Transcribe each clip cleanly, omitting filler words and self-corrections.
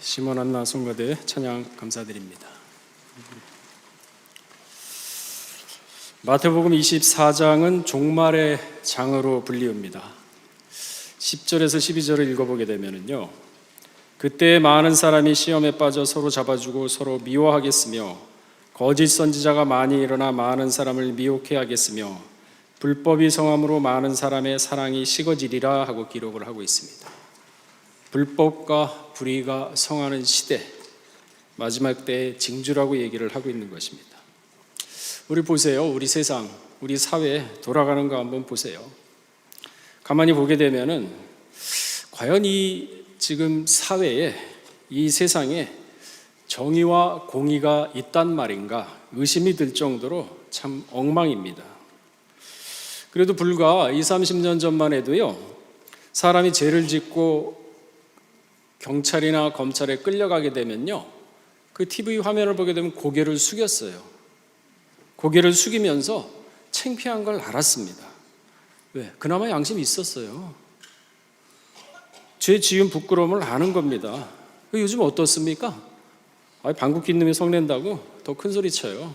시몬 안나 성가대 찬양 감사드립니다. 마태복음 24장은 종말의 장으로 불리웁니다. 10절에서 12절을 읽어보게 되면요, 그때 많은 사람이 시험에 빠져 서로 잡아주고 서로 미워하겠으며 거짓 선지자가 많이 일어나 많은 사람을 미혹해 하겠으며 불법이 성함으로 많은 사람의 사랑이 식어지리라 하고 기록을 하고 있습니다. 불법과 불의가 성하는 시대, 마지막 때의 징조라고 얘기를 하고 있는 것입니다. 우리 보세요. 우리 세상, 우리 사회 돌아가는 거 한번 보세요. 가만히 보게 되면은 과연 이 지금 사회에, 이 세상에 정의와 공의가 있단 말인가 의심이 들 정도로 참 엉망입니다. 그래도 불과 20-30년 전만 해도요, 사람이 죄를 짓고 경찰이나 검찰에 끌려가게 되면요, 그 TV 화면을 보게 되면 고개를 숙였어요. 고개를 숙이면서 창피한 걸 알았습니다. 왜? 그나마 양심이 있었어요. 죄 지은 부끄러움을 아는 겁니다. 요즘 어떻습니까? 방귀 낀 놈이 성낸다고 더 큰 소리 쳐요.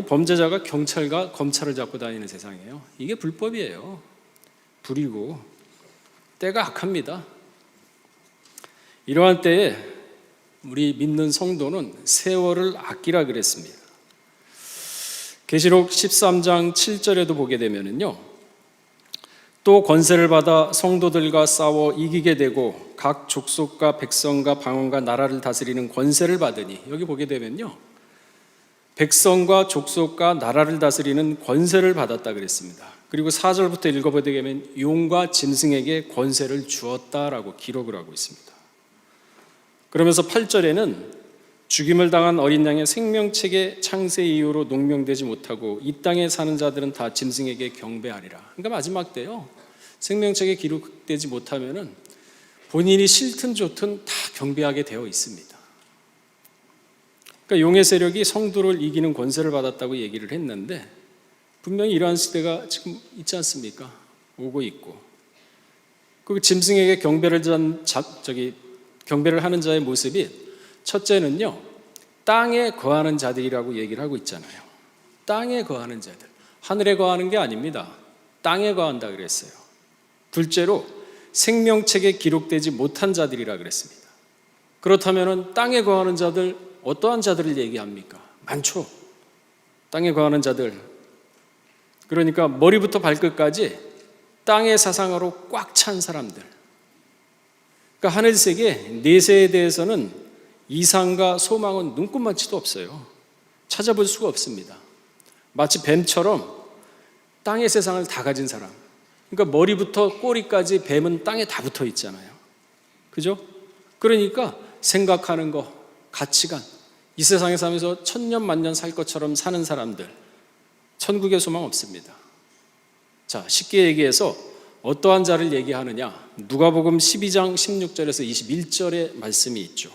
범죄자가 경찰과 검찰을 잡고 다니는 세상이에요. 이게 불법이에요. 불이고 때가 악합니다. 이러한 때에 우리 믿는 성도는 세월을 아끼라 그랬습니다. 계시록 13장 7절에도 보게 되면은요, 또 권세를 받아 성도들과 싸워 이기게 되고 각 족속과 백성과 방언과 나라를 다스리는 권세를 받으니, 여기 보게 되면요, 백성과 족속과 나라를 다스리는 권세를 받았다 그랬습니다. 그리고 4절부터 읽어보게 되면 용과 짐승에게 권세를 주었다라고 기록을 하고 있습니다. 그러면서 8절에는 죽임을 당한 어린 양의 생명책의 창세 이후로 농명되지 못하고 이 땅에 사는 자들은 다 짐승에게 경배하리라. 그러니까 마지막 때요, 생명책에 기록되지 못하면은 본인이 싫든 좋든 다 경배하게 되어 있습니다. 그러니까 용의 세력이 성도를 이기는 권세를 받았다고 얘기를 했는데, 분명히 이러한 시대가 지금 있지 않습니까? 오고 있고, 그 짐승에게 경배를 하는 자의 모습이, 첫째는요, 땅에 거하는 자들이라고 얘기를 하고 있잖아요. 땅에 거하는 자들, 하늘에 거하는 게 아닙니다. 땅에 거한다 그랬어요. 둘째로 생명책에 기록되지 못한 자들이라 그랬습니다. 그렇다면 땅에 거하는 자들, 어떠한 자들을 얘기합니까? 많죠. 땅에 거하는 자들, 그러니까 머리부터 발끝까지 땅의 사상으로 꽉 찬 사람들. 그러니까 하늘세계 내세에 대해서는 이상과 소망은 눈꼽만치도 없어요. 찾아볼 수가 없습니다. 마치 뱀처럼 땅의 세상을 다 가진 사람. 그러니까 머리부터 꼬리까지 뱀은 땅에 다 붙어 있잖아요. 그죠? 그러니까 생각하는 거, 가치관, 이 세상에 살면서 천년 만년 살 것처럼 사는 사람들, 천국의 소망 없습니다. 자, 쉽게 얘기해서 어떠한 자를 얘기하느냐? 누가복음 12장 16절에서 21절의 말씀이 있죠.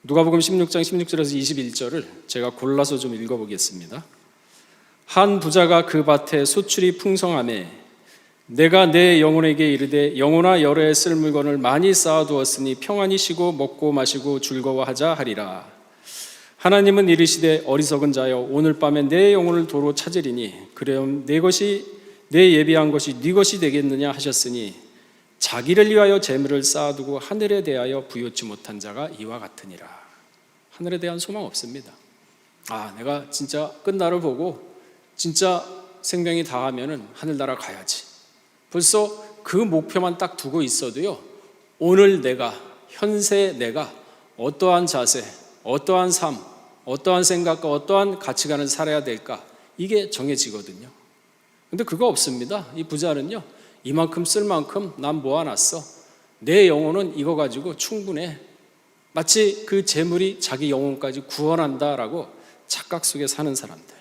누가복음 16장 16절에서 21절을 제가 골라서 좀 읽어보겠습니다. 한 부자가 그 밭에 소출이 풍성하매 내가 내 영혼에게 이르되 영혼아 여러 해 쓸 물건을 많이 쌓아두었으니 평안히 쉬고 먹고 마시고 즐거워하자 하리라. 하나님은 이르시되 어리석은 자여 오늘 밤에 내 영혼을 도로 찾으리니 그래야 내 예비한 것이 네 것이 되겠느냐 하셨으니 자기를 위하여 재물을 쌓아두고 하늘에 대하여 부요치 못한 자가 이와 같으니라. 하늘에 대한 소망 없습니다. 내가 진짜 끝날을 보고 진짜 생명이 다하면은 하늘나라 가야지. 벌써 그 목표만 딱 두고 있어도요, 오늘 내가, 현세 내가 어떠한 자세, 어떠한 삶, 어떠한 생각과 어떠한 가치관을 살아야 될까, 이게 정해지거든요. 근데 그거 없습니다. 이 부자는요, 이만큼 쓸 만큼 난 모아놨어. 내 영혼은 이거 가지고 충분해. 마치 그 재물이 자기 영혼까지 구원한다라고 착각 속에 사는 사람들.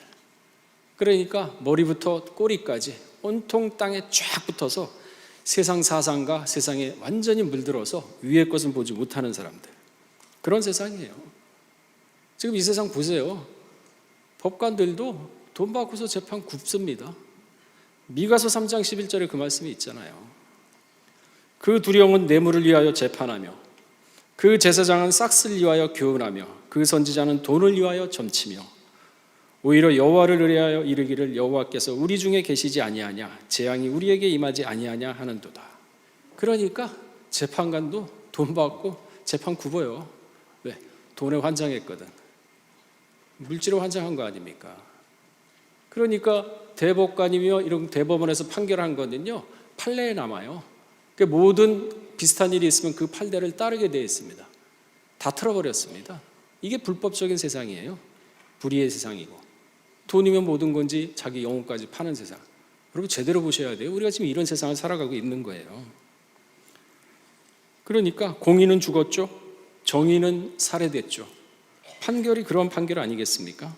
그러니까 머리부터 꼬리까지 온통 땅에 쫙 붙어서 세상 사상과 세상에 완전히 물들어서 위의 것은 보지 못하는 사람들. 그런 세상이에요. 지금 이 세상 보세요. 법관들도 돈 받고서 재판 굽습니다. 미가서 3장 11절에 그 말씀이 있잖아요. 그 두려움은 뇌물을 위하여 재판하며 그 제사장은 싹스를 위하여 교훈하며 그 선지자는 돈을 위하여 점치며 오히려 여호와를 의뢰하여 이르기를 여호와께서 우리 중에 계시지 아니하냐 재앙이 우리에게 임하지 아니하냐 하는도다. 그러니까 재판관도 돈 받고 재판 굽어요. 왜? 돈에 환장했거든. 물질에 환장한 거 아닙니까? 그러니까 대법관이며 이런 대법원에서 판결한 거는요 판례에 남아요. 그러니까 모든 비슷한 일이 있으면 그 판례를 따르게 되어 있습니다. 다 틀어버렸습니다. 이게 불법적인 세상이에요. 불의의 세상이고 돈이면 모든 건지 자기 영혼까지 파는 세상. 여러분 제대로 보셔야 돼요. 우리가 지금 이런 세상을 살아가고 있는 거예요. 그러니까 공의는 죽었죠. 정의는 살해됐죠. 판결이 그런 판결 아니겠습니까?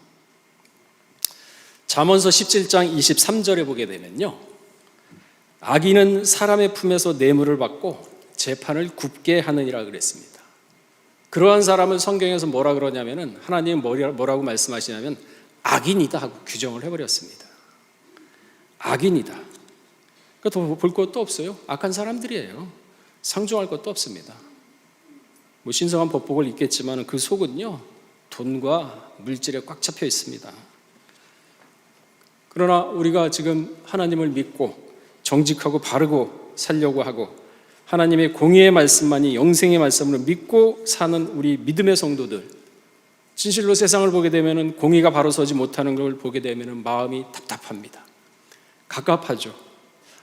잠언서 17장 23절에 보게 되면요, 악인은 사람의 품에서 뇌물을 받고 재판을 굽게 하느니라 그랬습니다. 그러한 사람을 성경에서 뭐라 그러냐면은 하나님은 뭐라고 말씀하시냐면 악인이다 하고 규정을 해버렸습니다. 악인이다. 그러니까 더 볼 것도 없어요. 악한 사람들이에요. 상종할 것도 없습니다. 뭐 신성한 법복을 입겠지만 그 속은요 돈과 물질에 꽉 잡혀 있습니다. 그러나 우리가 지금 하나님을 믿고 정직하고 바르고 살려고 하고 하나님의 공의의 말씀만이 영생의 말씀으로 믿고 사는 우리 믿음의 성도들, 진실로 세상을 보게 되면 공의가 바로 서지 못하는 걸 보게 되면 마음이 답답합니다. 갑갑하죠.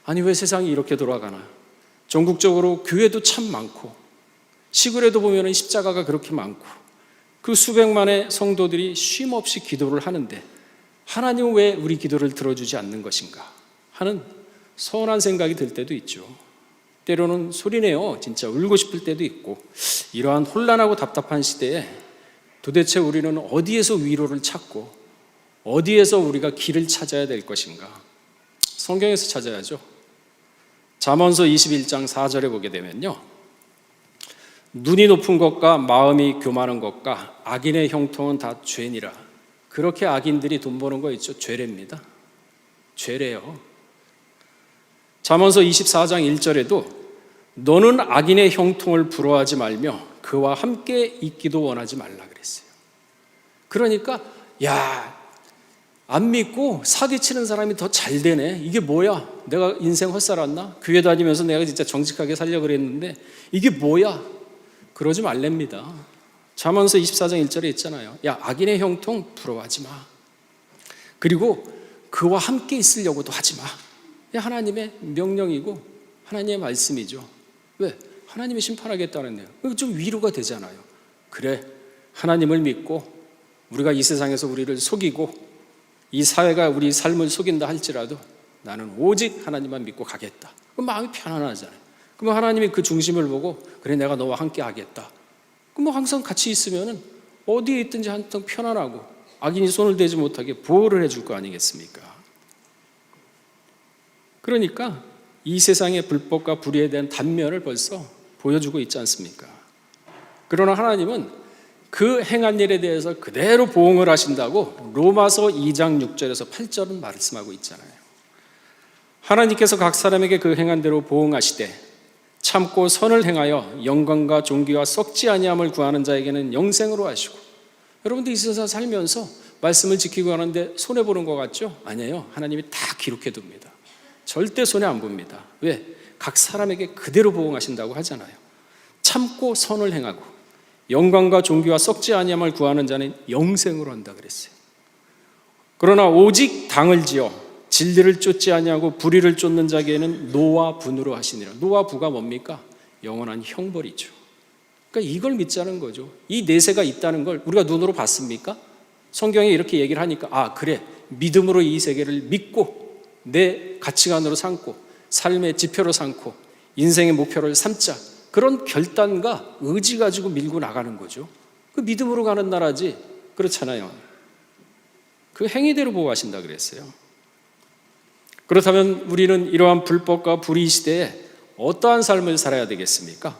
아니 왜 세상이 이렇게 돌아가나. 전국적으로 교회도 참 많고 시골에도 보면 십자가가 그렇게 많고 그 수백만의 성도들이 쉼없이 기도를 하는데 하나님은 왜 우리 기도를 들어주지 않는 것인가 하는 서운한 생각이 들 때도 있죠. 때로는 소리내어 진짜 울고 싶을 때도 있고 이러한 혼란하고 답답한 시대에 도대체 우리는 어디에서 위로를 찾고 어디에서 우리가 길을 찾아야 될 것인가? 성경에서 찾아야죠. 잠언서 21장 4절에 보게 되면요, 눈이 높은 것과 마음이 교만한 것과 악인의 형통은 다 죄니라. 그렇게 악인들이 돈 버는 거 있죠. 죄랍니다. 죄래요. 잠언서 24장 1절에도 너는 악인의 형통을 부러워하지 말며 그와 함께 있기도 원하지 말라 그랬어요. 그러니까 안 믿고 사기치는 사람이 더 잘 되네. 이게 뭐야? 내가 인생 헛살았나? 교회 다니면서 내가 진짜 정직하게 살려고 그랬는데 이게 뭐야? 그러지 말랍니다. 잠언서 24장 1절에 있잖아요. 악인의 형통 부러워하지 마. 그리고 그와 함께 있으려고도 하지 마. 하나님의 명령이고 하나님의 말씀이죠. 왜? 하나님이 심판하겠다는 거예요. 좀 위로가 되잖아요. 그래, 하나님을 믿고 우리가 이 세상에서 우리를 속이고 이 사회가 우리 삶을 속인다 할지라도 나는 오직 하나님만 믿고 가겠다. 그럼 마음이 편안하잖아요. 그럼 하나님이 그 중심을 보고 그래 내가 너와 함께 하겠다. 그럼 항상 같이 있으면 어디에 있든지 한통 편안하고 악인이 손을 대지 못하게 보호를 해줄 거 아니겠습니까? 그러니까 이 세상의 불법과 불의에 대한 단면을 벌써 보여주고 있지 않습니까? 그러나 하나님은 그 행한 일에 대해서 그대로 보응을 하신다고 로마서 2장 6절에서 8절은 말씀하고 있잖아요. 하나님께서 각 사람에게 그 행한 대로 보응하시되 참고 선을 행하여 영광과 존귀와 썩지 아니함을 구하는 자에게는 영생으로 하시고. 여러분들 이 세상 살면서 말씀을 지키고 하는데 손해보는 것 같죠? 아니에요. 하나님이 다 기록해 둡니다. 절대 손해 안 봅니다. 왜? 각 사람에게 그대로 보응하신다고 하잖아요. 참고 선을 행하고 영광과 존귀와 썩지 아니함을 구하는 자는 영생으로 한다 그랬어요. 그러나 오직 당을 지어 진리를 쫓지 아니하고 불의를 쫓는 자에게는 노와 분으로 하시니라. 노와 부가 뭡니까? 영원한 형벌이죠. 그러니까 이걸 믿자는 거죠. 이 내세가 있다는 걸 우리가 눈으로 봤습니까? 성경에 이렇게 얘기를 하니까 그래, 믿음으로 이 세계를 믿고 내 가치관으로 삼고 삶의 지표로 삼고 인생의 목표를 삼자. 그런 결단과 의지 가지고 밀고 나가는 거죠. 그 믿음으로 가는 나라지. 그렇잖아요. 그 행위대로 보호하신다 그랬어요. 그렇다면 우리는 이러한 불법과 불의 시대에 어떠한 삶을 살아야 되겠습니까?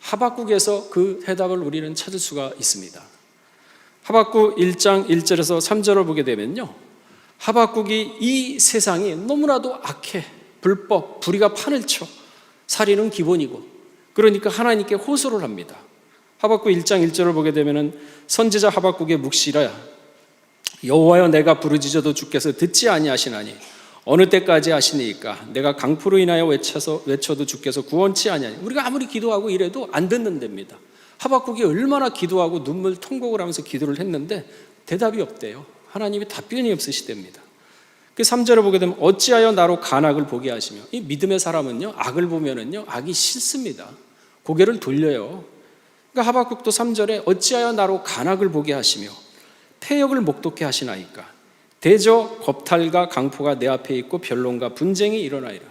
하박국에서 그 해답을 우리는 찾을 수가 있습니다. 하박국 1장 1절에서 3절을 보게 되면요, 하박국이 이 세상이 너무나도 악해, 불법, 불의가 판을 쳐, 살인은 기본이고, 그러니까 하나님께 호소를 합니다. 하박국 1장 1절을 보게 되면은 선지자 하박국의 묵시라 여호와여 내가 부르짖어도 주께서 듣지 아니하시나니 어느 때까지 하시니까 내가 강포로 인하여 외쳐도 주께서 구원치 아니하니. 우리가 아무리 기도하고 이래도 안 듣는답니다. 하박국이 얼마나 기도하고 눈물 통곡을 하면서 기도를 했는데 대답이 없대요. 하나님이 답변이 없으시답니다. 그 3절을 보게 되면 어찌하여 나로 간악을 보게 하시며. 이 믿음의 사람은요 악을 보면은요 악이 싫습니다. 고개를 돌려요. 그러니까 하박국도 3절에 어찌하여 나로 간악을 보게 하시며 패역을 목독해 하시나이까. 대저 겁탈과 강포가 내 앞에 있고 변론과 분쟁이 일어나리라.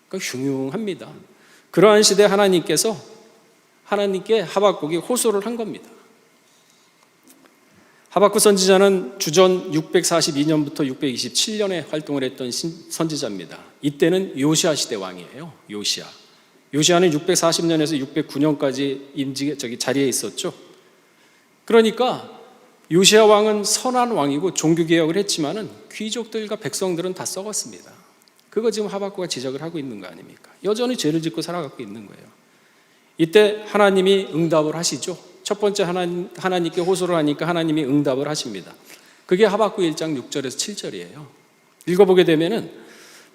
그러니까 흉흉합니다. 그러한 시대에 하나님께 하박국이 호소를 한 겁니다. 하박국 선지자는 주전 642년부터 627년에 활동을 했던 선지자입니다. 이때는 요시야 시대 왕이에요. 요시야는 640년에서 609년까지 자리에 있었죠. 그러니까 요시야 왕은 선한 왕이고 종교개혁을 했지만은 귀족들과 백성들은 다 썩었습니다. 그거 지금 하박국가 지적을 하고 있는 거 아닙니까? 여전히 죄를 짓고 살아가고 있는 거예요. 이때 하나님이 응답을 하시죠. 첫 번째 하나님께 호소를 하니까 하나님이 응답을 하십니다. 그게 하박국 1장 6절에서 7절이에요. 읽어보게 되면은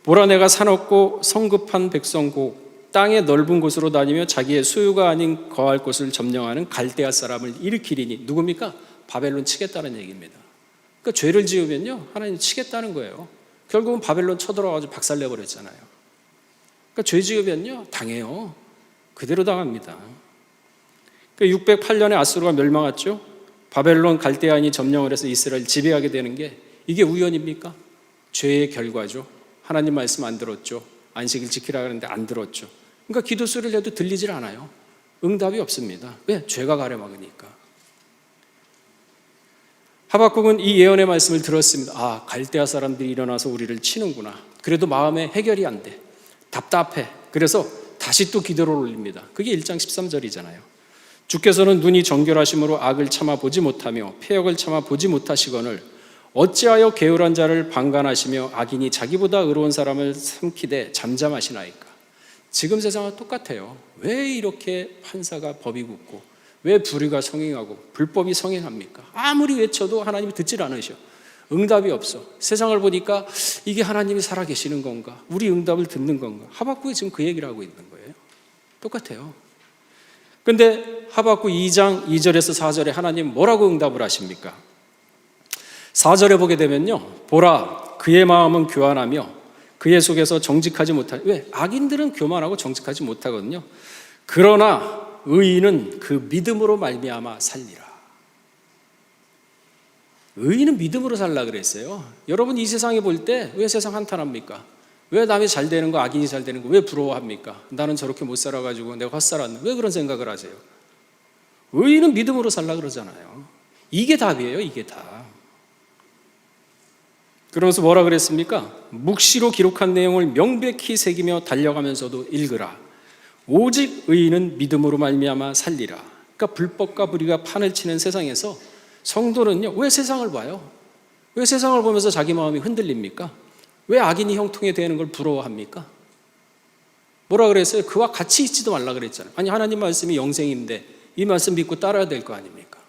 보라 내가 산없고 성급한 백성고 땅의 넓은 곳으로 다니며 자기의 소유가 아닌 거할 곳을 점령하는 갈대아 사람을 일으키리니. 누굽니까? 바벨론 치겠다는 얘기입니다. 그러니까 죄를 지으면요 하나님 치겠다는 거예요. 결국은 바벨론 쳐들어가지고 박살내버렸잖아요. 그러니까 죄 지으면요 당해요. 그대로 당합니다. 그러니까 608년에 아수르가 멸망했죠. 바벨론 갈대아인이 점령을 해서 이스라엘 지배하게 되는 게 이게 우연입니까? 죄의 결과죠. 하나님 말씀 안 들었죠. 안식일 지키라 그러는데 안 들었죠. 그러니까 기도 소리를 해도 들리질 않아요. 응답이 없습니다. 왜? 죄가 가려막으니까. 하박국은 이 예언의 말씀을 들었습니다. 아, 갈대아 사람들이 일어나서 우리를 치는구나. 그래도 마음에 해결이 안 돼. 답답해. 그래서 다시 또 기도를 올립니다. 그게 1장 13절이잖아요. 주께서는 눈이 정결하심으로 악을 참아 보지 못하며 패역을 참아 보지 못하시거늘 어찌하여 게으른 자를 방관하시며 악인이 자기보다 의로운 사람을 삼키되 잠잠하시나이까. 지금 세상은 똑같아요. 왜 이렇게 판사가 법이 굳고 왜 불의가 성행하고 불법이 성행합니까? 아무리 외쳐도 하나님이 듣질 않으셔. 응답이 없어. 세상을 보니까 이게 하나님이 살아계시는 건가? 우리 응답을 듣는 건가? 하박국이 지금 그 얘기를 하고 있는 거예요. 똑같아요. 그런데 하박국 2장 2절에서 4절에 하나님 뭐라고 응답을 하십니까? 4절에 보게 되면요 보라 그의 마음은 교만하며 그의 속에서 정직하지 못하니. 왜? 악인들은 교만하고 정직하지 못하거든요. 그러나 의인은 그 믿음으로 말미암아 살리라. 의인은 믿음으로 살라 그랬어요. 여러분 이 세상에 볼 때 왜 세상 한탄합니까? 왜 남이 잘 되는 거 악인이 잘 되는 거 왜 부러워합니까? 나는 저렇게 못 살아가지고 내가 헛살았네. 왜 그런 생각을 하세요? 의인은 믿음으로 살라 그러잖아요. 이게 답이에요. 이게 답. 그러면서 뭐라 그랬습니까? 묵시로 기록한 내용을 명백히 새기며 달려가면서도 읽으라. 오직 의인은 믿음으로 말미암아 살리라. 그러니까 불법과 불의가 판을 치는 세상에서 성도는요 왜 세상을 봐요? 왜 세상을 보면서 자기 마음이 흔들립니까? 왜 악인이 형통에 되는 걸 부러워합니까? 뭐라 그랬어요? 그와 같이 있지도 말라 그랬잖아요. 아니 하나님 말씀이 영생인데 이 말씀 믿고 따라야 될 거 아닙니까?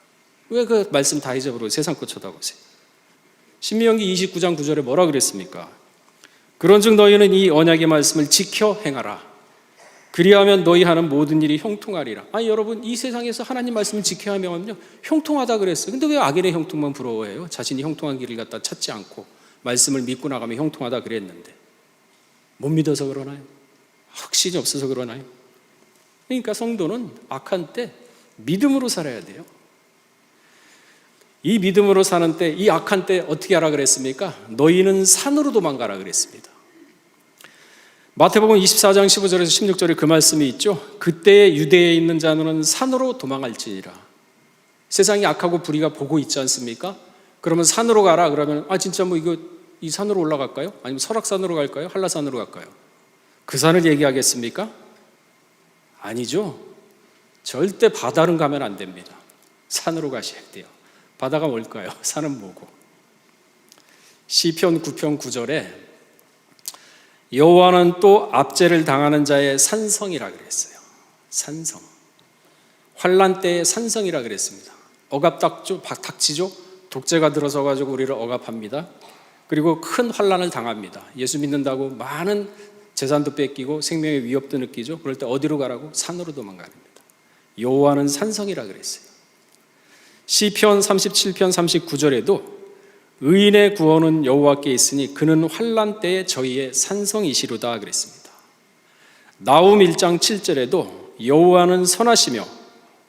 왜 그 말씀 다 잊어버리고 세상 거 쳐다보세요? 신명기 29장 9절에 뭐라 그랬습니까? 그런즉 너희는 이 언약의 말씀을 지켜 행하라. 그리하면 너희 하는 모든 일이 형통하리라. 아니 여러분 이 세상에서 하나님 말씀을 지켜야 하면요 형통하다 그랬어요. 근데 왜 악인의 형통만 부러워해요? 자신이 형통한 길을 갖다 찾지 않고 말씀을 믿고 나가면 형통하다 그랬는데 못 믿어서 그러나요? 확신이 없어서 그러나요? 그러니까 성도는 악한 때 믿음으로 살아야 돼요. 이 믿음으로 사는 때, 이 악한 때 어떻게 하라 그랬습니까? 너희는 산으로 도망가라 그랬습니다. 마태복음 24장 15절에서 16절에 그 말씀이 있죠. 그때에 유대에 있는 자는 산으로 도망갈지니라. 세상이 악하고 불의가 보고 있지 않습니까? 그러면 산으로 가라. 그러면 진짜 이 산으로 올라갈까요? 아니면 설악산으로 갈까요? 한라산으로 갈까요? 그 산을 얘기하겠습니까? 아니죠. 절대 바다로 가면 안 됩니다. 산으로 가셔야 돼요. 바다가 뭘까요? 산은 뭐고? 시편 9편 9절에 여호와는 또 압제를 당하는 자의 산성이라 그랬어요. 산성. 환란 때의 산성이라 그랬습니다. 닥치죠. 독재가 들어서 가지고 우리를 억압합니다. 그리고 큰 환란을 당합니다. 예수 믿는다고 많은 재산도 뺏기고 생명의 위협도 느끼죠. 그럴 때 어디로 가라고? 산으로 도망갑니다. 여호와는 산성이라 그랬어요. 시편 37편 39절에도 의인의 구원은 여호와께 있으니 그는 환난 때에 저희의 산성이시로다 그랬습니다. 나훔 1장 7절에도 여호와는 선하시며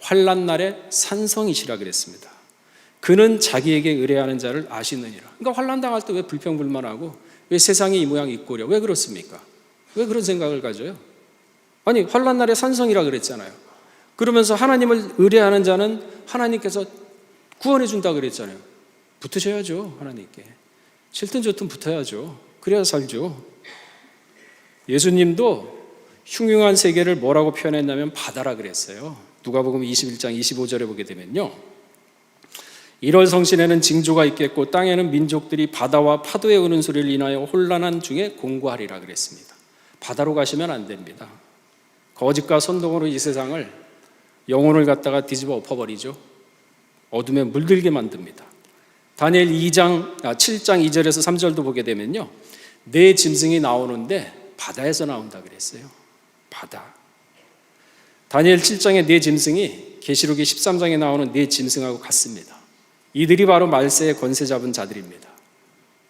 환난 날에 산성이시라 그랬습니다. 그는 자기에게 의뢰하는 자를 아시느니라. 그러니까 환난 당할 때 왜 불평불만하고 왜 세상이 이 모양 이 꼴이야? 왜 그렇습니까? 왜 그런 생각을 가져요? 아니 환난 날에 산성이라 그랬잖아요. 그러면서 하나님을 의뢰하는 자는 하나님께서 구원해 준다 그랬잖아요. 붙으셔야죠. 하나님께. 싫든 좋든 붙어야죠. 그래야 살죠. 예수님도 흉흉한 세계를 뭐라고 표현했냐면 바다라 그랬어요. 누가복음 21장 25절에 보게 되면요, 1월 성신에는 징조가 있겠고 땅에는 민족들이 바다와 파도의 우는 소리를 인하여 혼란한 중에 공고하리라 그랬습니다. 바다로 가시면 안 됩니다. 거짓과 선동으로 이 세상을, 영혼을 갖다가 뒤집어 엎어버리죠. 어둠에 물들게 만듭니다. 다니엘 7장 2절에서 3절도 보게 되면요, 네 짐승이 나오는데 바다에서 나온다 그랬어요. 바다. 다니엘 7장의 네 짐승이 계시록이 13장에 나오는 네 짐승하고 같습니다. 이들이 바로 말세의 권세 잡은 자들입니다.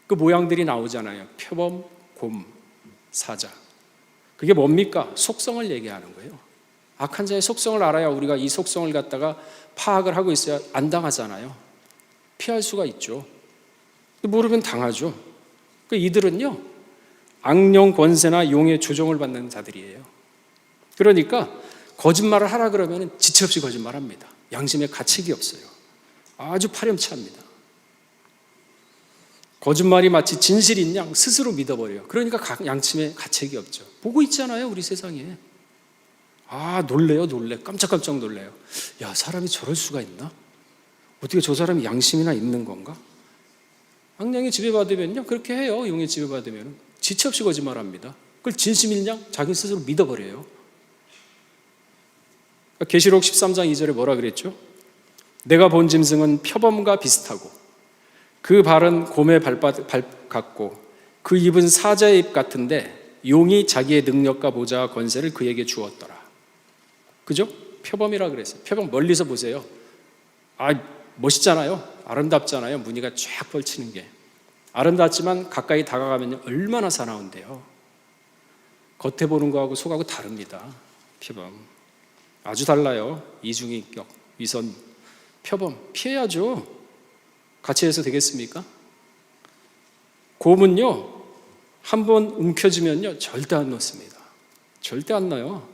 그 모양들이 나오잖아요. 표범, 곰, 사자. 그게 뭡니까? 속성을 얘기하는 거예요. 악한 자의 속성을 알아야 우리가 이 속성을 갖다가 파악을 하고 있어야 안 당하잖아요. 피할 수가 있죠. 모르면 당하죠. 이들은요, 악령 권세나 용의 조종을 받는 자들이에요. 그러니까 거짓말을 하라 그러면 지체 없이 거짓말합니다. 양심에 가책이 없어요. 아주 파렴치합니다. 거짓말이 마치 진실인 양 스스로 믿어버려요. 그러니까 양심에 가책이 없죠. 보고 있잖아요, 우리 세상에. 놀래요, 놀래. 깜짝깜짝 놀래요. 야, 사람이 저럴 수가 있나? 어떻게 저 사람이 양심이나 있는 건가? 악령에 지배받으면요, 그렇게 해요. 용에 지배받으면 지체 없이 거짓말합니다. 그걸 진심인 양 자기 스스로 믿어버려요. 계시록 13장 2절에 뭐라 그랬죠? 내가 본 짐승은 표범과 비슷하고 그 발은 곰의 발 같고 그 입은 사자의 입 같은데 용이 자기의 능력과 보좌와 권세를 그에게 주었더라. 그죠? 표범이라 그랬어요. 표범 멀리서 보세요. 멋있잖아요. 아름답잖아요. 무늬가 쫙 펼치는 게. 아름답지만 가까이 다가가면 얼마나 사나운데요. 겉에 보는 거하고 속하고 다릅니다. 표범. 아주 달라요. 이중인격, 위선, 표범. 피해야죠. 같이 해서 되겠습니까? 곰은요, 한번 움켜쥐면요, 절대 안 놓습니다. 절대 안 놔요.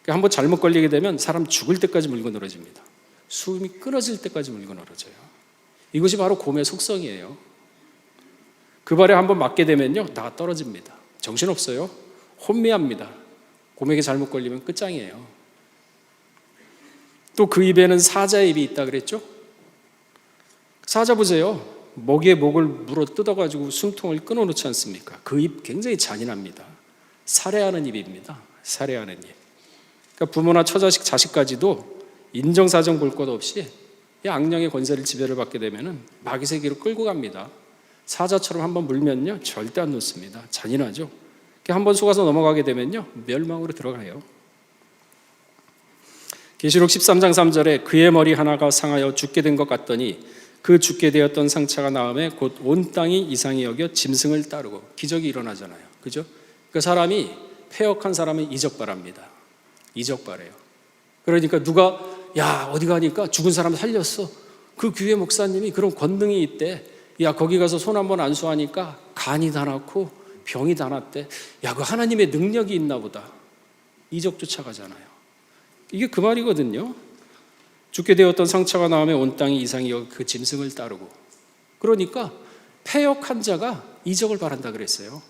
한번 잘못 걸리게 되면 사람 죽을 때까지 물고 늘어집니다. 숨이 끊어질 때까지 물고 늘어져요. 이것이 바로 곰의 속성이에요. 그 발에 한번 맞게 되면요, 나가 떨어집니다. 정신없어요. 혼미합니다. 곰에게 잘못 걸리면 끝장이에요. 또 그 입에는 사자의 입이 있다 그랬죠? 사자 보세요. 먹이의 목을 물어 뜯어가지고 숨통을 끊어놓지 않습니까? 그 입 굉장히 잔인합니다. 살해하는 입입니다. 살해하는 입. 그러니까 부모나 처자식, 자식까지도 인정사정 볼 것 없이 이 악령의 권세를 지배를 받게 되면 마귀 세계로 끌고 갑니다. 사자처럼 한번 물면요, 절대 안 놓습니다. 잔인하죠. 한번 속아서 넘어가게 되면요, 멸망으로 들어가요. 계시록 13장 3절에 그의 머리 하나가 상하여 죽게 된 것 같더니 그 죽게 되었던 상처가 나음에 곧 온 땅이 이상히 여겨 짐승을 따르고. 기적이 일어나잖아요. 그죠? 그 사람이, 폐역한 사람은 이적바랍니다. 이적바래요. 그러니까 누가 어디 가니까 죽은 사람 살렸어. 그 교회 목사님이 그런 권능이 있대. 거기 가서 손 한번 안수하니까 간이 다 났고 병이 다 났대. 그 하나님의 능력이 있나 보다. 이적 쫓아가잖아요. 이게 그 말이거든요. 죽게 되었던 상처가 나오며 온 땅이 이상히 그 짐승을 따르고. 그러니까 패역한 자가 이적을 바란다 그랬어요.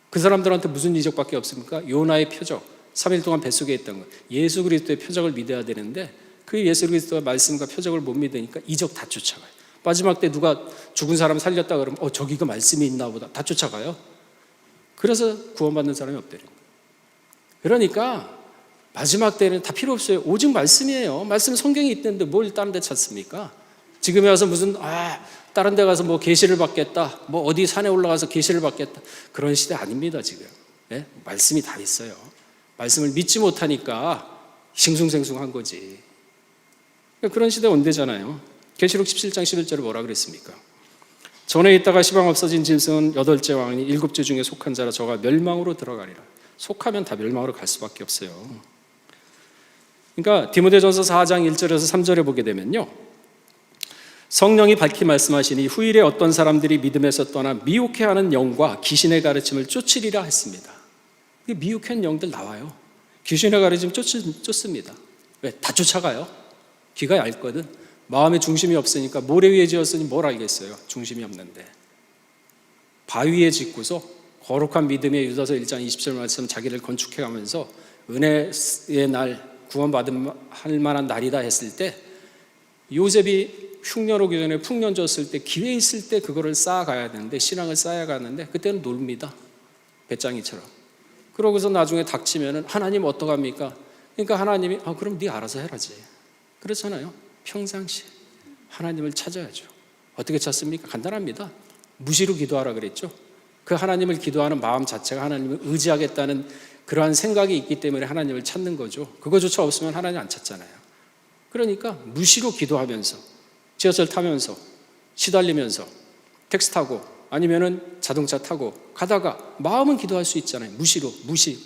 그 사람들한테 무슨 이적밖에 없습니까? 요나의 표적, 3일 동안 뱃속에 있던 것. 예수 그리스도의 표적을 믿어야 되는데 그 예수 그리스도의 말씀과 표적을 못 믿으니까 이적 다 쫓아가요. 마지막 때 누가 죽은 사람 살렸다 그러면 저기 그 말씀이 있나 보다. 다 쫓아가요. 그래서 구원받는 사람이 없대요. 그러니까 마지막 때는 다 필요 없어요. 오직 말씀이에요. 말씀 성경이 있는데 뭘 다른 데 찾습니까? 지금에 와서 무슨 다른 데 가서 뭐 계시를 받겠다, 뭐 어디 산에 올라가서 계시를 받겠다, 그런 시대 아닙니다. 지금 말씀이 다 있어요. 말씀을 믿지 못하니까 싱숭생숭한 거지. 그런 시대 온대잖아요. 계시록 17장 11절에 뭐라 그랬습니까? 전에 있다가 시방 없어진 짐승은 8째 왕이 7주 중에 속한 자라 저가 멸망으로 들어가리라. 속하면 다 멸망으로 갈 수밖에 없어요. 그러니까 디모데전서 4장 1절에서 3절에 보게 되면요, 성령이 밝히 말씀하시니 후일에 어떤 사람들이 믿음에서 떠나 미혹해하는 영과 귀신의 가르침을 쫓으리라 했습니다. 미혹한 영들 나와요. 귀신의 가르침 쫓습니다. 왜? 다 쫓아가요. 귀가 얇거든. 마음에 중심이 없으니까 모래 위에 지었으니 뭘 알겠어요. 중심이 없는데. 바위에 짓고서 거룩한 믿음의 유다서 1장 20절 말씀 자기를 건축해가면서 은혜의 날 구원받을 만한 날이다 했을 때, 요셉이 흉년 오기 전에 풍년 줬을 때 기회 있을 때 그거를 쌓아가야 되는데, 신앙을 쌓아가는데 그때는 놉니다. 배짱이처럼. 그러고서 나중에 닥치면은 하나님 어떡합니까? 그러니까 하나님이 그럼 네 알아서 해라지. 그렇잖아요. 평상시 하나님을 찾아야죠. 어떻게 찾습니까? 간단합니다. 무시로 기도하라 그랬죠. 그 하나님을 기도하는 마음 자체가 하나님을 의지하겠다는 그러한 생각이 있기 때문에 하나님을 찾는 거죠. 그거조차 없으면 하나님 안 찾잖아요. 그러니까 무시로 기도하면서, 지하철 타면서, 시달리면서, 택시 타고 아니면은 자동차 타고 가다가 마음은 기도할 수 있잖아요. 무시로, 무시.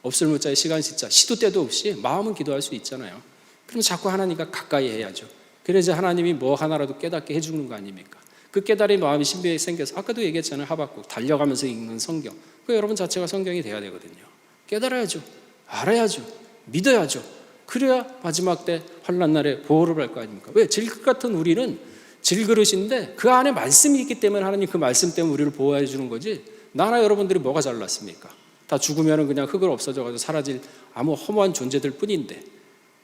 없을 무자에 시간 시자, 시도 때도 없이 마음은 기도할 수 있잖아요. 그럼 자꾸 하나님과 가까이 해야죠. 그래서 하나님이 뭐 하나라도 깨닫게 해주는 거 아닙니까? 그 깨달은 마음이 신비에 생겨서, 아까도 얘기했잖아요. 하박국 달려가면서 읽는 성경. 그 여러분 자체가 성경이 돼야 되거든요. 깨달아야죠. 알아야죠. 믿어야죠. 그래야 마지막 때 환난 날에 보호를 받을 거 아닙니까? 왜? 질그릇 같은 우리는 질그릇인데 그 안에 말씀이 있기 때문에 하나님 그 말씀 때문에 우리를 보호해 주는 거지, 나나 여러분들이 뭐가 잘났습니까? 다 죽으면 그냥 흙으로 없어져가지고 사라질 아무 허무한 존재들 뿐인데,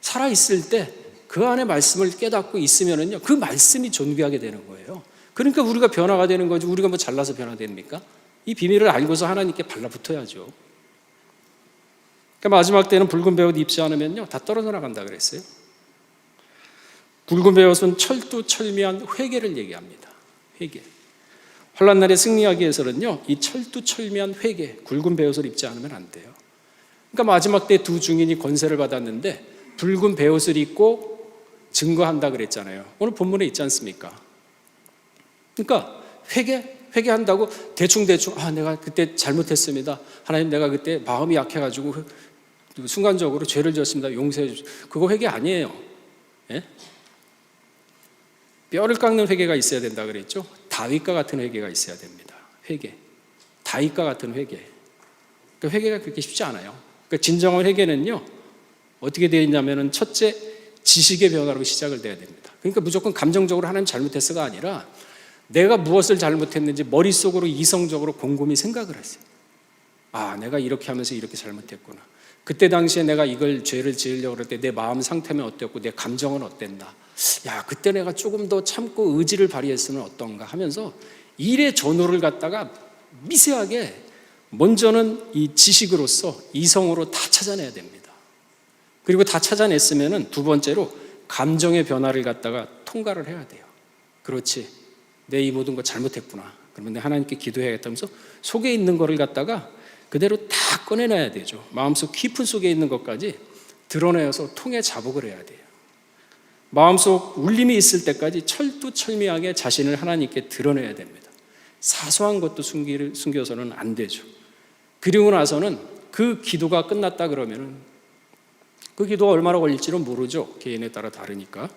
살아있을 때 그 안에 말씀을 깨닫고 있으면은요, 그 말씀이 존귀하게 되는 거예요. 그러니까 우리가 변화가 되는 거지, 우리가 뭐 잘나서 변화됩니까? 이 비밀을 알고서 하나님께 발라붙어야죠. 그러니까 마지막 때는 붉은 베옷 입지 않으면요, 다 떨어져 나간다 그랬어요. 붉은 베옷은 철두철미한 회개를 얘기합니다. 회개. 환난 날에 승리하기 위해서는요, 이 철두철미한 회개, 굵은 베옷을 입지 않으면 안 돼요. 그러니까 마지막 때 두 증인이 권세를 받았는데 붉은 베옷을 입고 증거한다 그랬잖아요. 오늘 본문에 있지 않습니까? 그러니까 회개한다고 대충대충 내가 그때 잘못했습니다. 하나님 내가 그때 마음이 약해가지고 순간적으로 죄를 지었습니다. 용서해 주십시오. 그거 회개 아니에요. 예? 뼈를 깎는 회개가 있어야 된다 그랬죠. 다윗과 같은 회개가 있어야 됩니다. 회개. 다윗과 같은 회개. 그러니까 회개가 그렇게 쉽지 않아요. 그러니까 진정한 회개는요, 어떻게 되어 있냐면은 첫째, 지식의 변화로 시작을 돼야 됩니다. 그러니까 무조건 감정적으로 하나님 잘못했어가 아니라 내가 무엇을 잘못했는지 머릿속으로 이성적으로 곰곰이 생각을 했어요. 내가 이렇게 하면서 이렇게 잘못했구나. 그때 당시에 내가 이걸 죄를 지으려고 그럴 때 내 마음 상태는 어땠고 내 감정은 어땠나. 그때 내가 조금 더 참고 의지를 발휘했으면 어떤가 하면서 일의 전후를 갖다가 미세하게 먼저는 이 지식으로서 이성으로 다 찾아내야 됩니다. 그리고 다 찾아냈으면은 두 번째로 감정의 변화를 갖다가 통과를 해야 돼요. 그렇지, 내 이 모든 거 잘못했구나. 그러면 내 하나님께 기도해야겠다면서 속에 있는 거를 갖다가 그대로 다 꺼내놔야 되죠. 마음속 깊은 속에 있는 것까지 드러내어서 통에 자복을 해야 돼요. 마음속 울림이 있을 때까지 철두철미하게 자신을 하나님께 드러내야 됩니다. 사소한 것도 숨겨서는 안 되죠. 그리고 나서는 그 기도가 끝났다 그러면은, 그 기도가 얼마나 걸릴지는 모르죠. 개인에 따라 다르니까.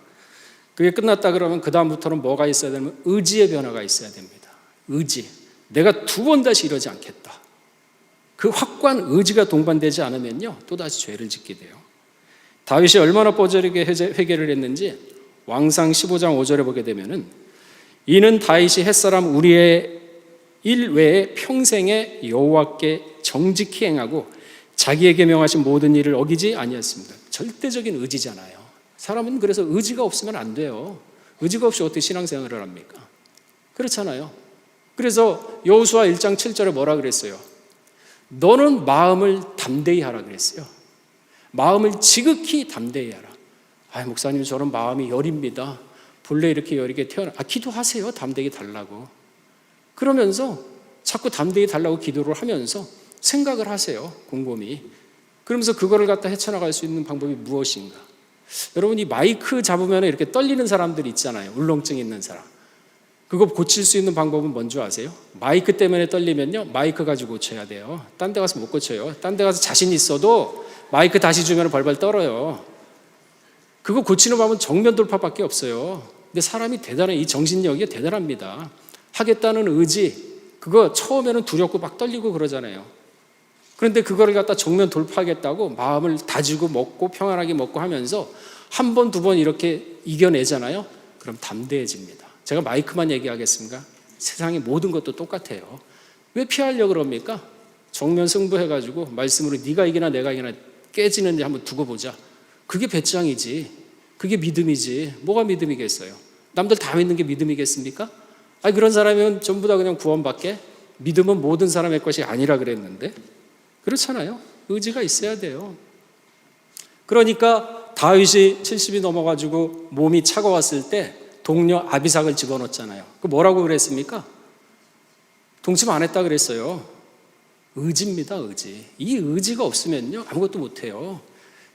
그게 끝났다 그러면 그 다음부터는 뭐가 있어야 되냐면 의지의 변화가 있어야 됩니다. 의지. 내가 두 번 다시 이러지 않겠다. 그 확고한 의지가 동반되지 않으면요, 또다시 죄를 짓게 돼요. 다윗이 얼마나 뻐저리게 회개를 했는지 왕상 15장 5절에 보게 되면은, 이는 다윗이 햇사람 우리의 일 외에 평생에 여호와께 정직히 행하고 자기에게 명하신 모든 일을 어기지 아니했습니다. 절대적인 의지잖아요. 사람은 그래서 의지가 없으면 안 돼요. 의지가 없이 어떻게 신앙생활을 합니까? 그렇잖아요. 그래서 여호수아 1장 7절에 뭐라 그랬어요? 너는 마음을 담대히 하라 그랬어요. 마음을 지극히 담대히 하라. 목사님 저런 마음이 여립니다. 본래 이렇게 여리게 기도하세요. 담대히 달라고. 그러면서 자꾸 담대히 달라고 기도를 하면서 생각을 하세요. 곰곰이. 그러면서 그거를 갖다 헤쳐나갈 수 있는 방법이 무엇인가. 여러분, 이 마이크 잡으면 이렇게 떨리는 사람들 있잖아요. 울렁증 있는 사람. 그거 고칠 수 있는 방법은 뭔지 아세요? 마이크 때문에 떨리면요, 마이크 가지고 고쳐야 돼요. 딴 데 가서 못 고쳐요. 딴 데 가서 자신 있어도 마이크 다시 주면 벌벌 떨어요. 그거 고치는 방법은 정면 돌파밖에 없어요. 근데 사람이 대단해. 이 정신력이 대단합니다. 하겠다는 의지, 그거 처음에는 두렵고 막 떨리고 그러잖아요. 그런데 그거를 갖다 정면 돌파하겠다고 마음을 다지고 먹고 평안하게 먹고 하면서 한 번, 두 번 이렇게 이겨내잖아요. 그럼 담대해집니다. 제가 마이크만 얘기하겠습니까? 세상의 모든 것도 똑같아요. 왜 피하려고 그럽니까? 정면 승부해가지고 말씀으로 네가 이기나 내가 이기나 깨지는지 한번 두고 보자. 그게 배짱이지. 그게 믿음이지. 뭐가 믿음이겠어요? 남들 다 믿는 게 믿음이겠습니까? 그런 사람이면 전부 다 그냥 구원받게. 믿음은 모든 사람의 것이 아니라 그랬는데. 그렇잖아요. 의지가 있어야 돼요. 그러니까 다윗이 70이 넘어가지고 몸이 차가웠을 때 동료 아비삭을 집어넣었잖아요. 그 뭐라고 그랬습니까? 동침 안 했다 그랬어요. 의지입니다, 의지. 이 의지가 없으면요, 아무것도 못해요.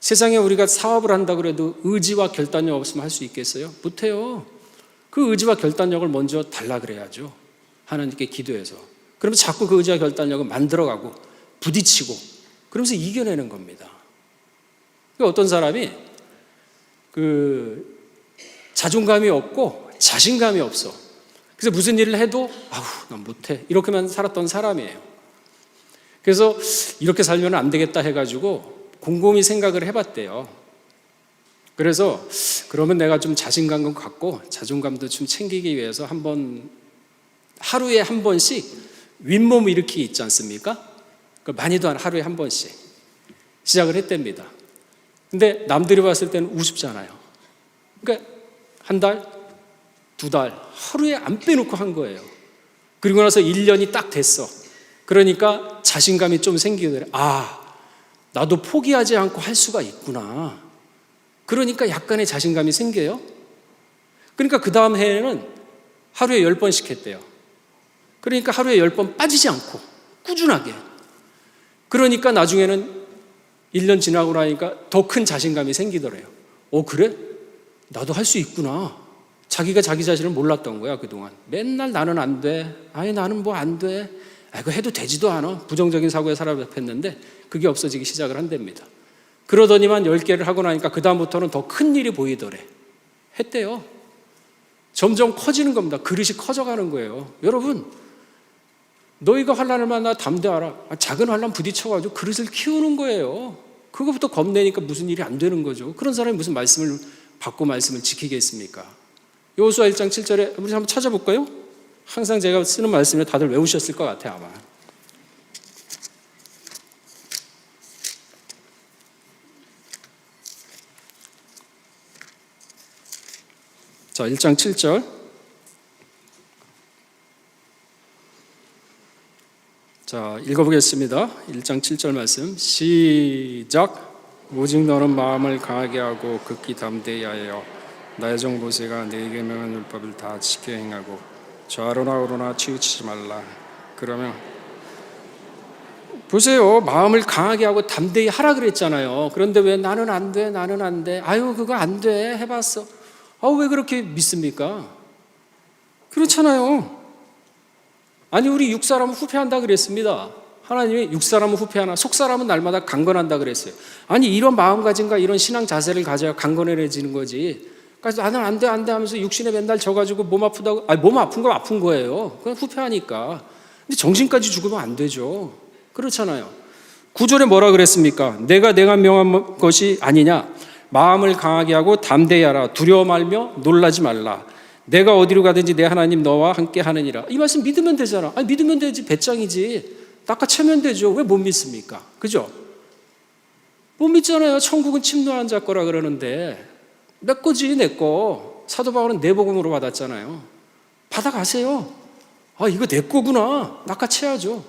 세상에 우리가 사업을 한다 그래도 의지와 결단력 없으면 할 수 있겠어요? 못해요. 그 의지와 결단력을 먼저 달라 그래야죠. 하나님께 기도해서. 그러면 자꾸 그 의지와 결단력을 만들어가고 부딪히고 그러면서 이겨내는 겁니다. 어떤 사람이 자존감이 없고 자신감이 없어. 그래서 무슨 일을 해도 난 못해. 이렇게만 살았던 사람이에요. 그래서 이렇게 살면 안 되겠다 해가지고 곰곰이 생각을 해봤대요. 그래서 그러면 내가 좀 자신감을 갖고 자존감도 좀 챙기기 위해서 하루에 한 번씩 윗몸 일으키기 있지 않습니까? 많이도 하루에 한 번씩 시작을 했답니다. 근데 남들이 봤을 때는 우습잖아요. 그러니까 한 달, 두 달, 하루에 안 빼놓고 한 거예요. 그리고 나서 1년이 딱 됐어. 그러니까 자신감이 좀 생기더래. 나도 포기하지 않고 할 수가 있구나. 그러니까 약간의 자신감이 생겨요. 그러니까 그 다음 해에는 하루에 10번씩 했대요. 그러니까 하루에 10번 빠지지 않고 꾸준하게. 그러니까 나중에는 1년 지나고 나니까 더 큰 자신감이 생기더래요. 그래? 나도 할 수 있구나. 자기가 자기 자신을 몰랐던 거야, 그동안. 맨날 나는 안 돼. 나는 뭐 안 돼. 그거 해도 되지도 않아. 부정적인 사고에 사로잡혔는데 그게 없어지기 시작을 한답니다. 그러더니만 10개를 하고 나니까 그다음부터는 더 큰 일이 보이더래. 했대요. 점점 커지는 겁니다. 그릇이 커져가는 거예요. 여러분, 너희가 환난을 만나 담대하라. 작은 환난 부딪혀가지고 그릇을 키우는 거예요. 그거부터 겁내니까 무슨 일이 안 되는 거죠. 그런 사람이 무슨 말씀을 받고 말씀을 지키겠습니까? 여호수아 1장 7절에 우리 한번 찾아볼까요? 항상 제가 쓰는 말씀을 다들 외우셨을 것 같아요, 아마. 자, 1장 7절. 자, 읽어보겠습니다. 1장 7절 말씀 시작. 오직 너는 마음을 강하게 하고 극히 담대히 하여 나의 종 모세가 네게 명한 율법을 다 지켜 행하고 좌로나 우로나 치우치지 말라. 그러면 보세요. 마음을 강하게 하고 담대히 하라 그랬잖아요. 그런데 왜 나는 안 돼, 나는 안 돼. 그거 안 돼. 해봤어. 왜 그렇게 믿습니까? 그렇잖아요. 우리 육사람은 후패한다 그랬습니다. 하나님이 육사람은 후패하나 속사람은 날마다 강건한다 그랬어요. 이런 마음가짐과 이런 신앙 자세를 가져야 강건해지는 거지. 그래서 나는 안 돼 하면서 육신에 맨날 져가지고 몸 아프다고. 몸 아픈 거 아픈 거예요. 그건 후패하니까. 근데 정신까지 죽으면 안 되죠. 그렇잖아요. 9절에 뭐라 그랬습니까? 내가 명한 것이 아니냐. 마음을 강하게 하고 담대히 하라. 두려워 말며 놀라지 말라. 내가 어디로 가든지 내 하나님 너와 함께 하느니라. 이 말씀 믿으면 되잖아. 믿으면 되지. 배짱이지. 낚아채면 되죠. 왜 못 믿습니까? 그죠? 못 믿잖아요. 천국은 침노한 자 거라 그러는데 내 거지, 내 거. 사도 바울은 내 복음으로 받았잖아요. 받아가세요. 이거 내 거구나. 낚아채야죠.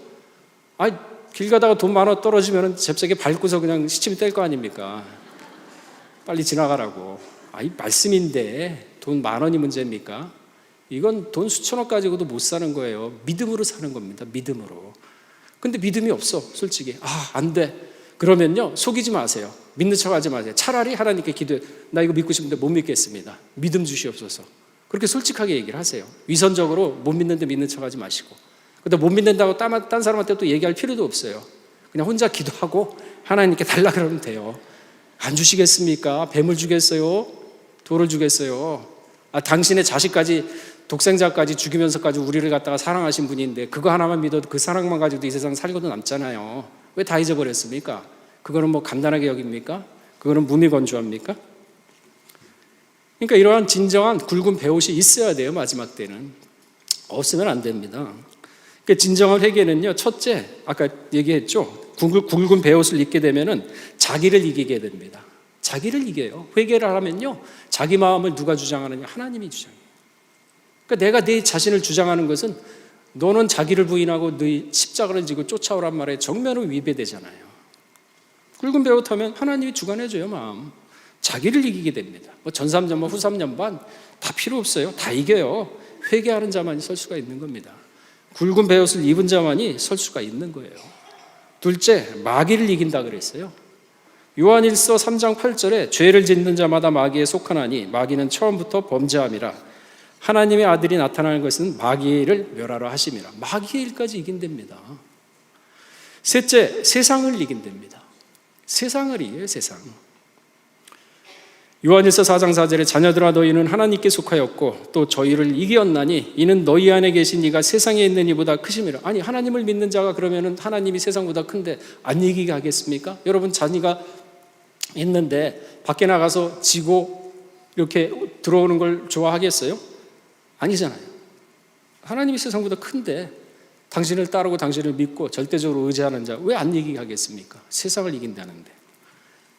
길 가다가 돈 10,000원 떨어지면 잽싸게 밟고서 그냥 시침이 뗄 거 아닙니까? 빨리 지나가라고. 이 말씀인데 돈 10,000원이 문제입니까? 이건 돈 수천억 가지고도 못 사는 거예요. 믿음으로 사는 겁니다. 믿음으로. 근데 믿음이 없어, 솔직히. 안 돼. 그러면요, 속이지 마세요. 믿는 척 하지 마세요. 차라리 하나님께 기도해. 나 이거 믿고 싶은데 못 믿겠습니다. 믿음 주시옵소서. 그렇게 솔직하게 얘기를 하세요. 위선적으로 못 믿는데 믿는 척 하지 마시고. 근데 못 믿는다고 딴 사람한테 또 얘기할 필요도 없어요. 그냥 혼자 기도하고 하나님께 달라 그러면 돼요. 안 주시겠습니까? 뱀을 주겠어요? 돌을 주겠어요? 당신의 자식까지, 독생자까지 죽이면서까지 우리를 갖다가 사랑하신 분인데 그거 하나만 믿어도 그 사랑만 가지고도 이 세상 살고도 남잖아요. 왜 다 잊어버렸습니까? 그거는 뭐 간단하게 여깁니까? 그거는 무미건조합니까? 그러니까 이러한 진정한 굵은 배옷이 있어야 돼요. 마지막 때는. 없으면 안 됩니다. 그러니까 진정한 회개는요, 첫째, 아까 얘기했죠. 굵은 배옷을 입게 되면은 자기를 이기게 됩니다. 자기를 이겨요. 회개를 하면요, 자기 마음을 누가 주장하느냐? 하나님이 주장해요. 그러니까 내가 내 자신을 주장하는 것은 너는 자기를 부인하고 네 십자가를 지고 쫓아오란 말에 정면으로 위배되잖아요. 굵은 배옷 하면 하나님이 주관해줘요, 마음. 자기를 이기게 됩니다. 뭐 전삼전반 후삼전반 다 필요 없어요. 다 이겨요. 회개하는 자만이 설 수가 있는 겁니다. 굵은 배옷을 입은 자만이 설 수가 있는 거예요. 둘째, 마귀를 이긴다 그랬어요. 요한일서 3장 8절에 죄를 짓는 자마다 마귀에 속하나니 마귀는 처음부터 범죄함이라. 하나님의 아들이 나타나는 것은 마귀를 멸하라 하심이라. 마귀의 일까지 이긴답니다. 셋째, 세상을 이긴답니다. 세상을 이겨요, 세상. 요한일서 4장 4절에 자녀들아 너희는 하나님께 속하였고 또 저희를 이기었나니 이는 너희 안에 계신 이가 세상에 있는 이보다 크심이라. 아니, 하나님을 믿는 자가 그러면은 하나님이 세상보다 큰데 안 이기게 하겠습니까? 여러분, 자녀가 있는데 밖에 나가서 지고 이렇게 들어오는 걸 좋아하겠어요? 아니잖아요. 하나님이 세상보다 큰데 당신을 따르고 당신을 믿고 절대적으로 의지하는 자 왜 안 이기게 하겠습니까? 세상을 이긴다는데.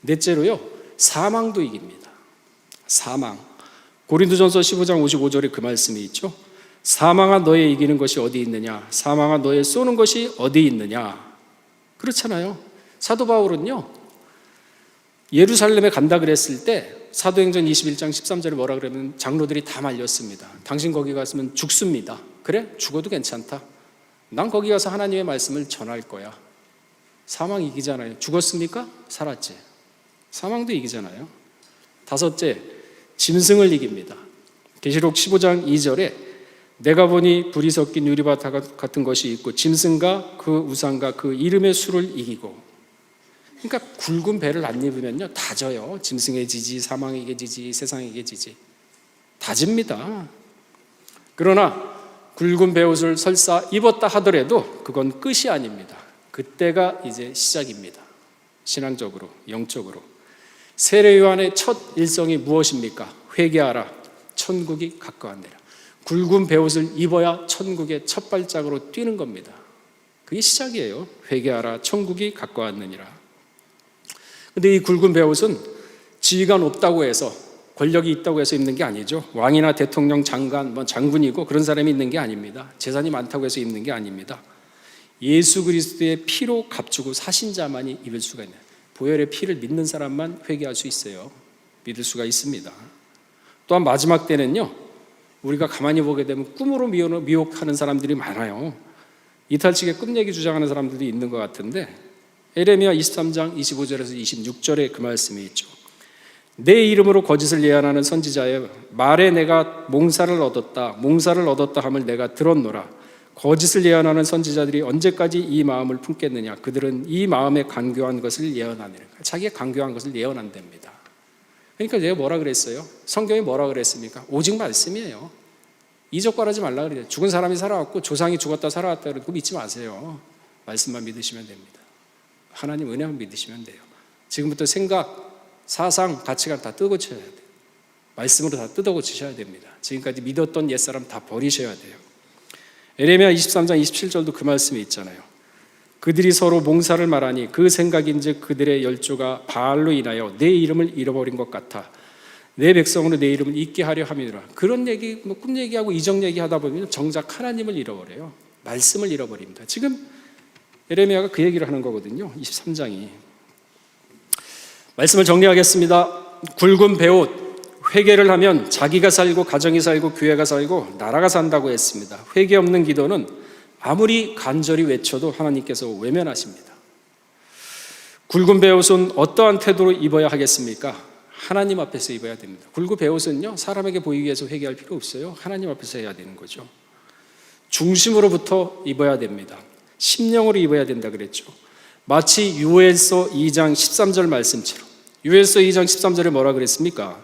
넷째로요, 사망도 이깁니다. 사망. 고린도전서 15장 55절에 그 말씀이 있죠. 사망아 너의 이기는 것이 어디 있느냐? 사망아 너의 쏘는 것이 어디 있느냐? 그렇잖아요. 사도 바울은요, 예루살렘에 간다 그랬을 때 사도행전 21장 13절에 뭐라 그러면 장로들이 다 말렸습니다. 당신 거기 갔으면 죽습니다. 그래? 죽어도 괜찮다. 난 거기 가서 하나님의 말씀을 전할 거야. 사망 이기잖아요. 죽었습니까? 살았지. 사망도 이기잖아요. 다섯째, 짐승을 이깁니다. 계시록 15장 2절에 내가 보니 불이 섞인 유리바타 같은 것이 있고 짐승과 그 우상과 그 이름의 수를 이기고. 그러니까 굵은 배를 안 입으면요 다 져요. 짐승의 지지, 사망에게 지지, 세상에게 지지 다 집니다. 그러나 굵은 배옷을 설사 입었다 하더라도 그건 끝이 아닙니다. 그때가 이제 시작입니다. 신앙적으로, 영적으로. 세례 요한의 첫 일성이 무엇입니까? 회개하라, 천국이 가까웠느니라. 굵은 배옷을 입어야 천국의 첫 발짝으로 뛰는 겁니다. 그게 시작이에요. 회개하라, 천국이 가까웠느니라. 근데 이 굵은 배옷은 지위가 높다고 해서, 권력이 있다고 해서 입는 게 아니죠. 왕이나 대통령, 장관, 장군이고 그런 사람이 있는 게 아닙니다. 재산이 많다고 해서 입는 게 아닙니다. 예수 그리스도의 피로 값주고 사신 자만이 입을 수가 있는, 보혈의 피를 믿는 사람만 회개할 수 있어요. 믿을 수가 있습니다. 또한 마지막 때는요, 우리가 가만히 보게 되면 꿈으로 미혹하는 사람들이 많아요. 이탈직의 꿈 얘기 주장하는 사람들도 있는 것 같은데, 에레미야 23장 25절에서 26절에 그 말씀이 있죠. 내 이름으로 거짓을 예언하는 선지자의 말에 내가 몽사를 얻었다 함을 내가 들었노라. 거짓을 예언하는 선지자들이 언제까지 이 마음을 품겠느냐? 그들은 이 마음에 간교한 것을 예언하느니라. 자기가 간교한 것을 예언한답니다. 그러니까 내가 뭐라 그랬어요? 성경이 뭐라 그랬습니까? 오직 말씀이에요. 이적과하지 말라 그래요. 죽은 사람이 살아왔고 조상이 죽었다 살아왔다 그러고 믿지 마세요. 말씀만 믿으시면 됩니다. 하나님 은혜만 믿으시면 돼요. 지금부터 생각, 사상, 가치관 다 뜯어고쳐야 돼요. 말씀으로 다 뜯어고치셔야 됩니다. 지금까지 믿었던 옛사람 다 버리셔야 돼요. 에레미야 23장 27절도 그 말씀이 있잖아요. 그들이 서로 몽사를 말하니 그 생각인즉 그들의 열조가 바알로 인하여 내 이름을 잃어버린 것 같아 내 백성으로 내 이름을 잊게 하려 함이더라. 그런 얘기, 꿈 얘기하고 이적 얘기하다 보면 정작 하나님을 잃어버려요. 말씀을 잃어버립니다. 지금 예레미야가 그 얘기를 하는 거거든요. 23장이. 말씀을 정리하겠습니다. 굵은 배옷, 회개를 하면 자기가 살고 가정이 살고 교회가 살고 나라가 산다고 했습니다. 회개 없는 기도는 아무리 간절히 외쳐도 하나님께서 외면하십니다. 굵은 배옷은 어떠한 태도로 입어야 하겠습니까? 하나님 앞에서 입어야 됩니다. 굵은 배옷은요, 사람에게 보이기 위해서 회개할 필요 없어요. 하나님 앞에서 해야 되는 거죠. 중심으로부터 입어야 됩니다. 심령으로 입어야 된다 그랬죠. 마치 요엘서 2장 13절 말씀처럼, 요엘서 2장 13절에 뭐라 그랬습니까?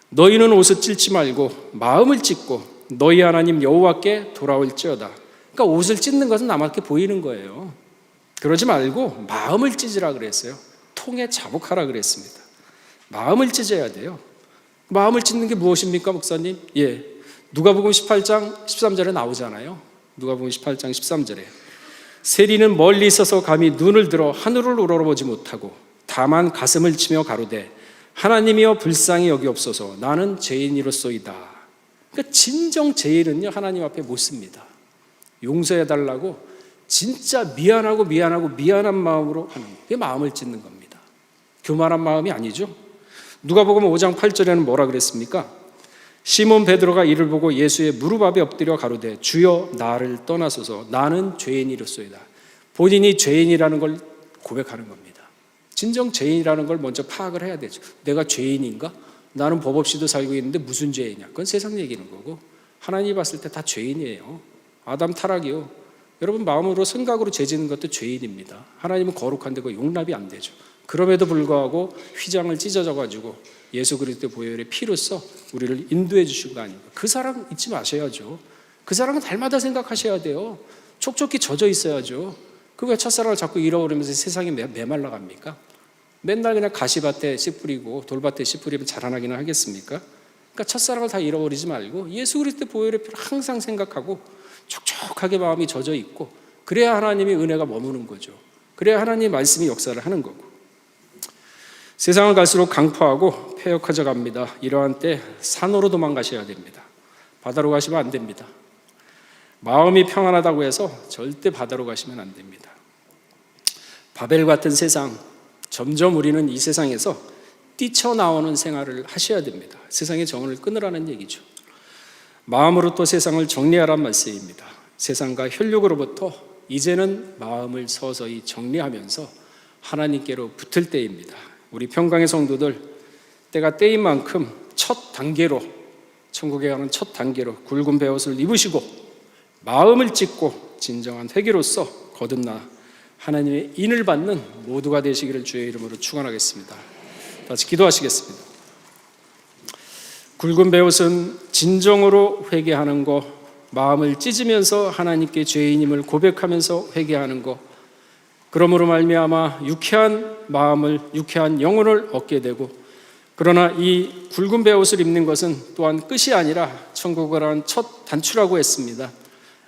너희는 옷을 찢지 말고 마음을 찢고 너희 하나님 여호와께 돌아올지어다. 그러니까 옷을 찢는 것은 남한테 보이는 거예요. 그러지 말고 마음을 찢으라 그랬어요. 통에 자복하라 그랬습니다. 마음을 찢어야 돼요. 마음을 찢는 게 무엇입니까, 목사님? 누가복음 18장 13절에 나오잖아요. 누가복음 18장 13절에 세리는 멀리 있어서 감히 눈을 들어 하늘을 우러러보지 못하고 다만 가슴을 치며 가로되 하나님이여 불쌍히 여기옵소서 나는 죄인이로소이다. 그러니까 진정 죄인은요, 하나님 앞에 못 씁니다. 용서해달라고 진짜 미안한 마음으로 하는 거예요. 그게 마음을 찢는 겁니다. 교만한 마음이 아니죠. 누가복음 5장 8절에는 뭐라 그랬습니까? 시몬 베드로가 이를 보고 예수의 무릎 앞에 엎드려 가로되 주여 나를 떠나소서 나는 죄인이로소이다. 본인이 죄인이라는 걸 고백하는 겁니다. 진정 죄인이라는 걸 먼저 파악을 해야 되죠. 내가 죄인인가? 나는 법 없이도 살고 있는데 무슨 죄이냐? 그건 세상 얘기는 거고 하나님이 봤을 때 다 죄인이에요. 아담 타락이요. 여러분 마음으로 생각으로 죄 짓는 것도 죄인입니다. 하나님은 거룩한데 그 용납이 안 되죠. 그럼에도 불구하고 휘장을 찢어져가지고 예수 그리스도의 보혈의 피로써 우리를 인도해 주신 거 아닙니까? 그 사랑 잊지 마셔야죠. 그 사랑은 달마다 생각하셔야 돼요. 촉촉히 젖어 있어야죠. 그 왜 첫사랑을 자꾸 잃어버리면서 세상에 메말라 갑니까? 맨날 그냥 가시밭에 씨 뿌리고 돌밭에 씨 뿌리면 자라나기는 하겠습니까? 그러니까 첫사랑을 다 잃어버리지 말고 예수 그리스도의 보혈의 피를 항상 생각하고 촉촉하게 마음이 젖어 있고 그래야 하나님의 은혜가 머무는 거죠. 그래야 하나님의 말씀이 역사를 하는 거고. 세상을 갈수록 강포하고 폐역해져 갑니다. 이러한 때 산으로 도망가셔야 됩니다. 바다로 가시면 안 됩니다. 마음이 평안하다고 해서 절대 바다로 가시면 안 됩니다. 바벨 같은 세상, 점점 우리는 이 세상에서 뛰쳐나오는 생활을 하셔야 됩니다. 세상의 정을 끊으라는 얘기죠. 마음으로 또 세상을 정리하란 말씀입니다. 세상과 혈육으로부터 이제는 마음을 서서히 정리하면서 하나님께로 붙을 때입니다. 우리 평강의 성도들, 때가 때인 만큼 첫 단계로, 천국에 가는 첫 단계로 굵은 베옷을 입으시고 마음을 찢고 진정한 회개로서 거듭나 하나님의 인을 받는 모두가 되시기를 주의 이름으로 축원하겠습니다. 다시 기도하시겠습니다. 굵은 베옷은 진정으로 회개하는 것, 마음을 찢으면서 하나님께 죄인임을 고백하면서 회개하는 것, 그러므로 말미암아 유쾌한 마음을, 유쾌한 영혼을 얻게 되고, 그러나 이 굵은 베옷을 입는 것은 또한 끝이 아니라 천국을 가는 첫 단추라고 했습니다.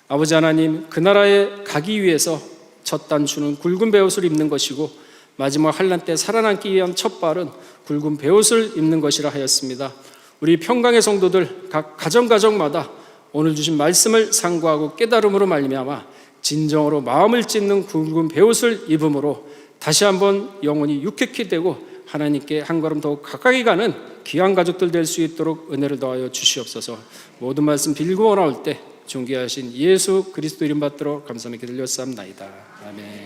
아버지 하나님, 그 나라에 가기 위해서 첫 단추는 굵은 베옷을 입는 것이고 마지막 환난 때 살아남기 위한 첫 발은 굵은 베옷을 입는 것이라 하였습니다. 우리 평강의 성도들 각 가정마다 오늘 주신 말씀을 상고하고 깨달음으로 말미암아 진정으로 마음을 찢는 굵은 베옷을 입음으로 다시 한번 영혼이 유쾌케 되고 하나님께 한 걸음 더 가까이 가는 귀한 가족들 될 수 있도록 은혜를 더하여 주시옵소서. 모든 말씀 빌고 나올 때 존귀하신 예수 그리스도 이름 받들어 감사하며 기도드렸사옵나이다. 아멘.